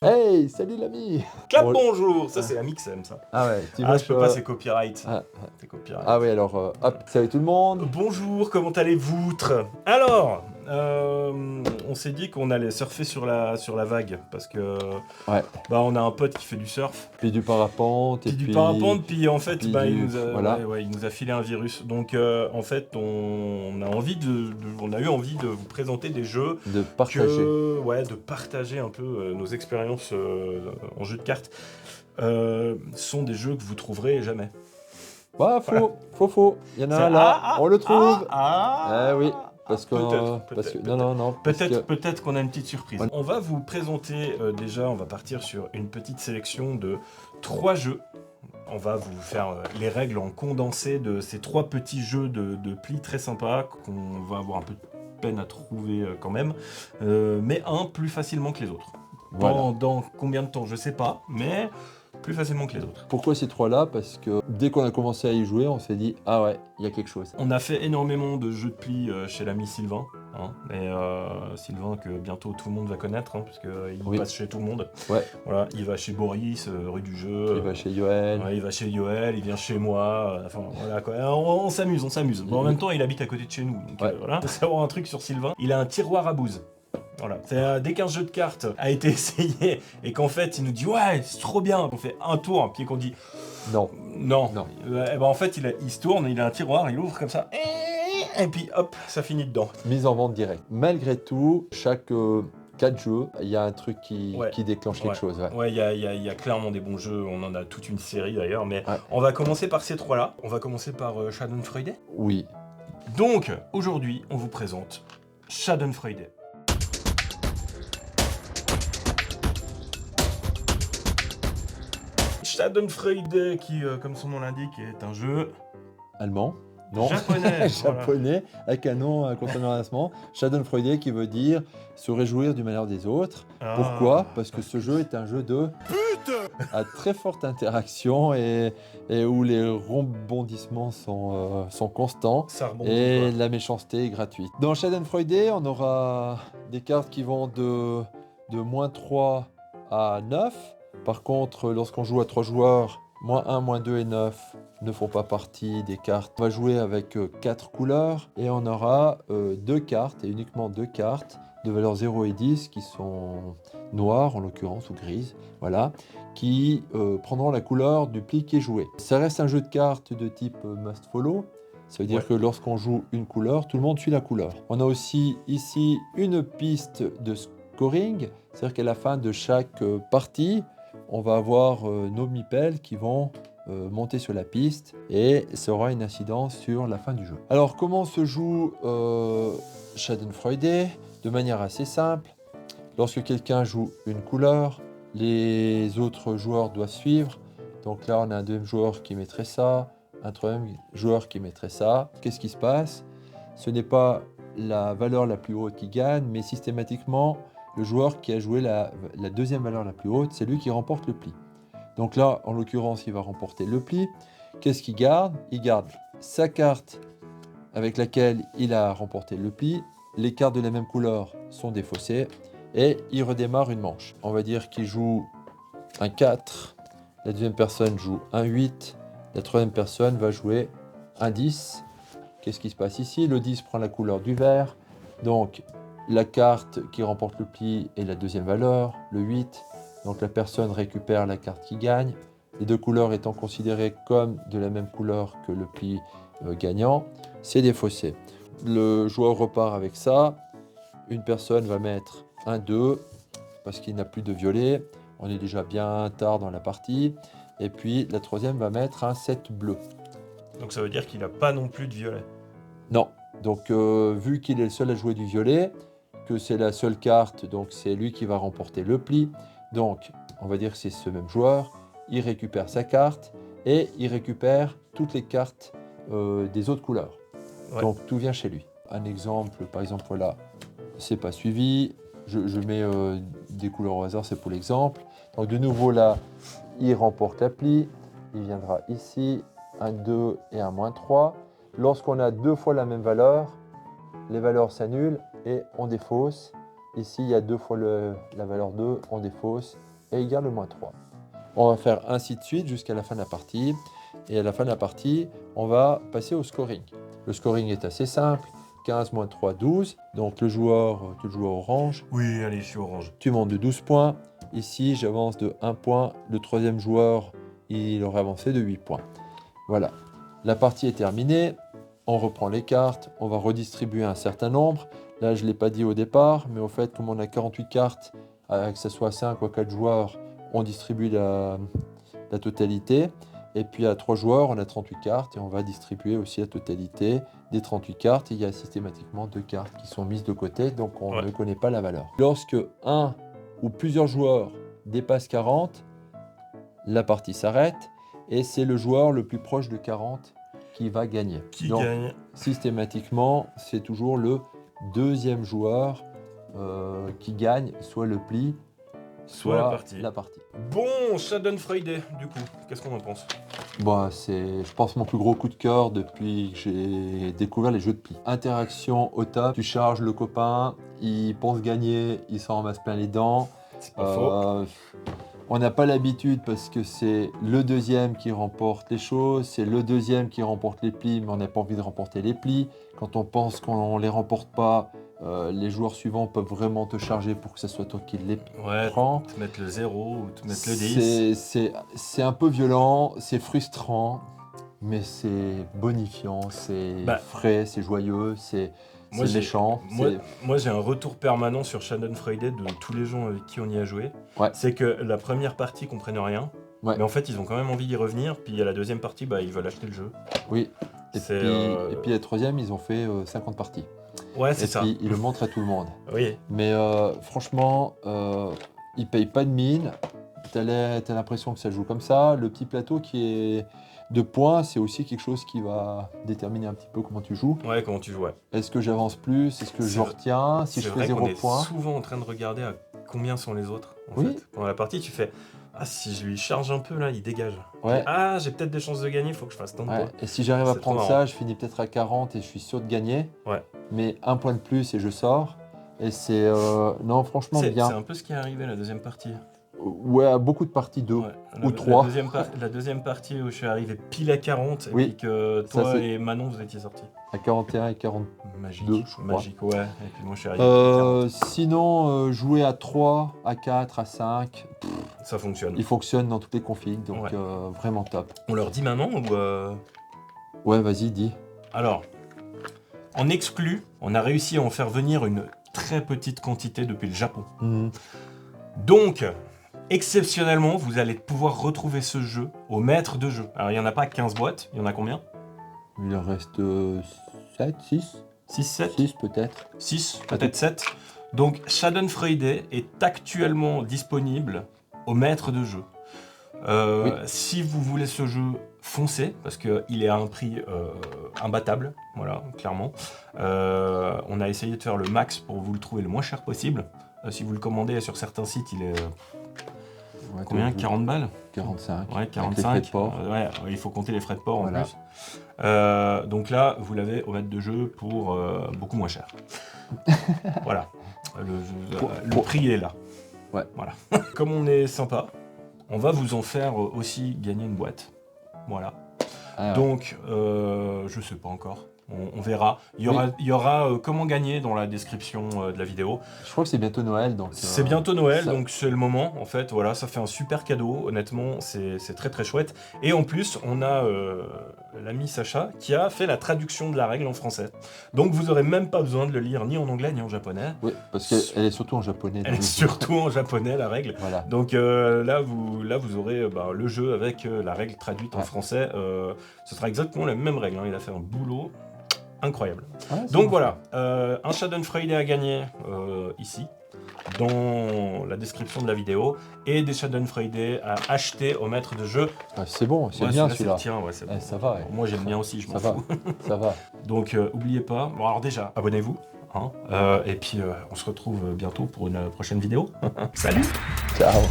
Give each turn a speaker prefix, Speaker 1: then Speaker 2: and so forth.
Speaker 1: Hey, salut l'ami.
Speaker 2: Clap
Speaker 1: Bon,
Speaker 2: bonjour, ça c'est Amixem ça.
Speaker 1: Ah ouais, tu
Speaker 2: Ah
Speaker 1: vas
Speaker 2: je peux pas, c'est copyright.
Speaker 1: Ah,
Speaker 2: C'est copyright.
Speaker 1: ah ouais, alors hop, salut tout le monde.
Speaker 2: Bonjour, comment allez-vous? Alors, on s'est dit qu'on allait surfer sur la vague parce que
Speaker 1: Ouais,
Speaker 2: on a un pote qui fait du surf,
Speaker 1: puis du parapente, et
Speaker 2: puis du
Speaker 1: puis...
Speaker 2: parapente, puis en fait
Speaker 1: puis
Speaker 2: il
Speaker 1: du...
Speaker 2: nous a,
Speaker 1: Voilà,
Speaker 2: il nous a filé un virus. Donc en fait on a envie on a eu envie de vous présenter des jeux
Speaker 1: de partager.
Speaker 2: de partager un peu nos expériences en jeu de cartes. Sont des jeux que vous trouverez jamais.
Speaker 1: Bah,
Speaker 2: Voilà.
Speaker 1: faux. Il y en a un là, on le trouve. Eh oui, parce que... Non, parce que...
Speaker 2: Peut-être qu'on a une petite surprise.
Speaker 1: Ouais.
Speaker 2: On va vous présenter déjà, on va partir sur une petite sélection de 3 jeux. On va vous faire les règles en condensé de ces 3 petits jeux de plis très sympas qu'on va avoir un peu de peine à trouver quand même, mais un plus facilement que les autres.
Speaker 1: Voilà.
Speaker 2: Dans combien de temps, je sais pas, mais plus facilement que les autres.
Speaker 1: Pourquoi ces trois-là? Parce que dès qu'on a commencé à y jouer, on s'est dit, ah ouais, il y a quelque chose.
Speaker 2: On a fait énormément de jeux de plis chez l'ami Sylvain, et Sylvain que bientôt tout le monde va connaître, puisqu'il passe chez tout le monde.
Speaker 1: Ouais,
Speaker 2: Voilà, il va chez Boris, rue du jeu.
Speaker 1: il va chez Yoel.
Speaker 2: Ouais, il va chez Yoel, il vient chez moi. Enfin voilà quoi. On s'amuse. Bon, en même temps, il habite à côté de chez nous. Donc
Speaker 1: Ouais.
Speaker 2: voilà. Faut savoir un truc sur Sylvain. Il a un tiroir à bouse. Voilà. Dès qu'un jeu de cartes a été essayé et qu'en fait il nous dit ouais c'est trop bien, on fait un tour puis qu'on dit
Speaker 1: Non.
Speaker 2: non.
Speaker 1: Non.
Speaker 2: En fait il se tourne, il a un tiroir, il ouvre comme ça et puis hop ça finit dedans.
Speaker 1: Mise en vente directe. Malgré tout, chaque 4 jeux, il y a un truc qui déclenche quelque chose. Ouais.
Speaker 2: Ouais, il y a clairement des bons jeux, on en a toute une série d'ailleurs, mais
Speaker 1: Ouais.
Speaker 2: on va commencer par ces 3 là. On va commencer par Schadenfreude.
Speaker 1: Oui.
Speaker 2: Donc aujourd'hui on vous présente Schadenfreude. Schadenfreude qui, comme son nom l'indique, est un jeu
Speaker 1: Allemand. Non.
Speaker 2: japonais.
Speaker 1: Japonais, avec un nom consonant allemand. Schadenfreude qui veut dire se réjouir du malheur des autres.
Speaker 2: Voilà.
Speaker 1: Pourquoi? Parce que ce jeu est un jeu de pute à très forte interaction et où les rebondissements sont constants.
Speaker 2: Ça rebondit,
Speaker 1: Et
Speaker 2: quoi.
Speaker 1: la méchanceté est gratuite. Dans Schadenfreude, on aura des cartes qui vont de -3 à 9. Par contre, lorsqu'on joue à 3 joueurs, -1, -2 et 9 ne font pas partie des cartes. On va jouer avec 4 couleurs et on aura 2 cartes, et uniquement 2 cartes de valeur 0 et 10 qui sont noires en l'occurrence ou grises, voilà, qui prendront la couleur du pli qui est joué. Ça reste un jeu de cartes de type must follow. Ça veut dire que lorsqu'on joue une couleur, tout le monde suit la couleur. On a aussi ici une piste de scoring, c'est-à-dire qu'à la fin de chaque partie, on va avoir nos meeples qui vont monter sur la piste et ça aura une incidence sur la fin du jeu. Alors comment se joue Schadenfreude? De manière assez simple. Lorsque quelqu'un joue une couleur, les autres joueurs doivent suivre. Donc là on a un deuxième joueur qui mettrait ça, un troisième joueur qui mettrait ça. Qu'est-ce qui se passe? Ce n'est pas la valeur la plus haute qui gagne, mais systématiquement le joueur qui a joué la deuxième valeur la plus haute, c'est lui qui remporte le pli. Donc là, en l'occurrence, il va remporter le pli. Qu'est-ce qu'il garde? Il garde sa carte avec laquelle il a remporté le pli. Les cartes de la même couleur sont défaussées et il redémarre une manche. On va dire qu'il joue un 4, la deuxième personne joue un 8, la troisième personne va jouer un 10. Qu'est-ce qui se passe ici? Le 10 prend la couleur du vert, donc la carte qui remporte le pli est la deuxième valeur, le 8, donc la personne récupère la carte qui gagne, les deux couleurs étant considérées comme de la même couleur que le pli gagnant, c'est défaussé. Le joueur repart avec ça, une personne va mettre un 2 parce qu'il n'a plus de violet, on est déjà bien tard dans la partie, et puis la troisième va mettre un 7 bleu.
Speaker 2: Donc ça veut dire qu'il n'a pas non plus de violet.
Speaker 1: Non, donc vu qu'il est le seul à jouer du violet, que c'est la seule carte, donc c'est lui qui va remporter le pli. Donc on va dire que c'est ce même joueur, il récupère sa carte et il récupère toutes les cartes des autres couleurs. Ouais. Donc tout vient chez lui. Un exemple, par exemple, voilà, c'est pas suivi, je mets des couleurs au hasard, c'est pour l'exemple. Donc de nouveau là, il remporte la pli, il viendra ici, un 2 et un -3. Lorsqu'on a 2 fois la même valeur, les valeurs s'annulent et on défausse. Ici, il y a 2 fois la valeur 2, on défausse est égal au moins 3. On va faire ainsi de suite jusqu'à la fin de la partie. Et à la fin de la partie, on va passer au scoring. Le scoring est assez simple. 15 moins 3, 12. Donc le joueur orange,
Speaker 2: Oui, allez, je suis orange.
Speaker 1: tu montes de 12 points. Ici, j'avance de 1 point. Le troisième joueur, il aurait avancé de 8 points. Voilà. La partie est terminée. On reprend les cartes. On va redistribuer un certain nombre. Là, je ne l'ai pas dit au départ, mais au fait, comme on a 48 cartes, que ce soit 5 ou 4 joueurs, on distribue la totalité. Et puis à 3 joueurs, on a 38 cartes et on va distribuer aussi la totalité des 38 cartes. Et il y a systématiquement 2 cartes qui sont mises de côté, donc on ne connaît pas la valeur. Lorsque un ou plusieurs joueurs dépassent 40, la partie s'arrête et c'est le joueur le plus proche de 40 qui va gagner.
Speaker 2: Qui
Speaker 1: donc,
Speaker 2: gagne?
Speaker 1: systématiquement, c'est toujours le deuxième joueur qui gagne soit le pli, soit la partie.
Speaker 2: Bon, Schadenfreude, du coup, qu'est-ce qu'on en pense?
Speaker 1: Bon, c'est, je pense, mon plus gros coup de cœur depuis que j'ai découvert les jeux de pli. Interaction au top, tu charges le copain, il pense gagner, il s'en ramasse plein les dents.
Speaker 2: C'est pas faux.
Speaker 1: On n'a pas l'habitude parce que c'est le deuxième qui remporte les choses, c'est le deuxième qui remporte les plis, mais on n'a pas envie de remporter les plis. Quand on pense qu'on ne les remporte pas, les joueurs suivants peuvent vraiment te charger pour que ce soit toi qui les prends.
Speaker 2: Te mettre le 0 ou te mettre le 10.
Speaker 1: C'est un peu violent, c'est frustrant, mais c'est bonifiant, c'est frais, c'est joyeux, c'est méchant.
Speaker 2: Moi, j'ai un retour permanent sur Schadenfreude de tous les gens avec qui on y a joué.
Speaker 1: Ouais.
Speaker 2: C'est que la première partie, ils comprennent rien. Ouais. Mais en fait, ils ont quand même envie d'y revenir. Puis à la deuxième partie, ils veulent acheter le jeu.
Speaker 1: Oui. Et puis la troisième, ils ont fait 50 parties.
Speaker 2: Ouais, c'est ça.
Speaker 1: Et puis ils le montrent à tout le monde.
Speaker 2: Oui.
Speaker 1: Mais franchement, ils payent pas de mine. T'as l'impression que ça joue comme ça. Le petit plateau qui est de points, c'est aussi quelque chose qui va déterminer un petit peu comment tu joues.
Speaker 2: Ouais, comment tu joues, ouais.
Speaker 1: Est-ce que j'avance plus? Est-ce que je retiens? Si je fais 0 points.
Speaker 2: C'est souvent en train de regarder à combien sont les autres. En
Speaker 1: oui.
Speaker 2: fait. Pendant la partie, tu fais... Ah, si je lui charge un peu, là, il dégage.
Speaker 1: Ouais.
Speaker 2: Ah, j'ai peut-être des chances de gagner, il faut que je fasse tant de points.
Speaker 1: Et si j'arrive à prendre ça, je finis peut-être à 40 et je suis sûr de gagner.
Speaker 2: Ouais.
Speaker 1: Mais un point de plus et je sors. Et c'est... non, franchement, bien.
Speaker 2: C'est un peu ce qui est arrivé la deuxième partie.
Speaker 1: Ouais, à beaucoup de parties, 2 ou 3.
Speaker 2: La deuxième partie où je suis arrivé pile à 40 et puis que toi et Manon, vous étiez sortis.
Speaker 1: À 41 et 42,
Speaker 2: Magique, ouais. Et puis moi, je suis arrivé à 40.
Speaker 1: Sinon, jouer à 3, à 4, à 5...
Speaker 2: ça fonctionne.
Speaker 1: Il fonctionne dans toutes les configs, donc vraiment top.
Speaker 2: On leur dit maintenant ou
Speaker 1: Ouais, vas-y, dis.
Speaker 2: Alors, en exclu, on a réussi à en faire venir une très petite quantité depuis le Japon. Donc, exceptionnellement, vous allez pouvoir retrouver ce jeu au maître de jeu. Alors, il n'y en a pas 15 boîtes, il y en a combien?
Speaker 1: Il en reste 7, 6
Speaker 2: 6, 7
Speaker 1: 6 peut-être.
Speaker 2: 6, peut-être 7. Donc, Schadenfreude est actuellement disponible au maître de jeu. Si vous voulez ce jeu, foncez, parce qu'il est à un prix imbattable, voilà, clairement. On a essayé de faire le max pour vous le trouver le moins cher possible. Si vous le commandez sur certains sites, il est... combien? 40 balles?
Speaker 1: 45.
Speaker 2: Ouais, 45.
Speaker 1: Avec les frais de port.
Speaker 2: Ouais, il faut compter les frais de port en plus. Donc là, vous l'avez au maître de jeu pour beaucoup moins cher. Voilà. Le prix est là.
Speaker 1: Ouais.
Speaker 2: Voilà. Comme on est sympa, on va vous en faire aussi gagner une boîte. Voilà. Donc, je sais pas encore. On verra. Il y aura comment gagner dans la description de la vidéo.
Speaker 1: Je crois que c'est bientôt Noël.
Speaker 2: C'est bientôt Noël, donc c'est le moment. En fait, voilà, ça fait un super cadeau. Honnêtement, c'est très très chouette. Et en plus, on a l'ami Sacha qui a fait la traduction de la règle en français. Donc vous aurez même pas besoin de le lire ni en anglais ni en japonais.
Speaker 1: Oui, parce qu'elle est surtout en japonais.
Speaker 2: Elle est surtout en japonais, la règle.
Speaker 1: Voilà.
Speaker 2: Donc là, vous aurez le jeu avec la règle traduite en français. Ce sera exactement la même règle. Il a fait un boulot incroyable. Donc voilà, un Schadenfreude à gagner ici, dans la description de la vidéo, et des Schadenfreude à acheter au maître de jeu.
Speaker 1: C'est bon, c'est bien celui-là.
Speaker 2: Bon.
Speaker 1: Ça va.
Speaker 2: Moi j'aime bien aussi, je m'en fous.
Speaker 1: Ça va.
Speaker 2: Donc oubliez pas, bon alors déjà, abonnez-vous, et puis on se retrouve bientôt pour une prochaine vidéo. Salut.
Speaker 1: Ciao.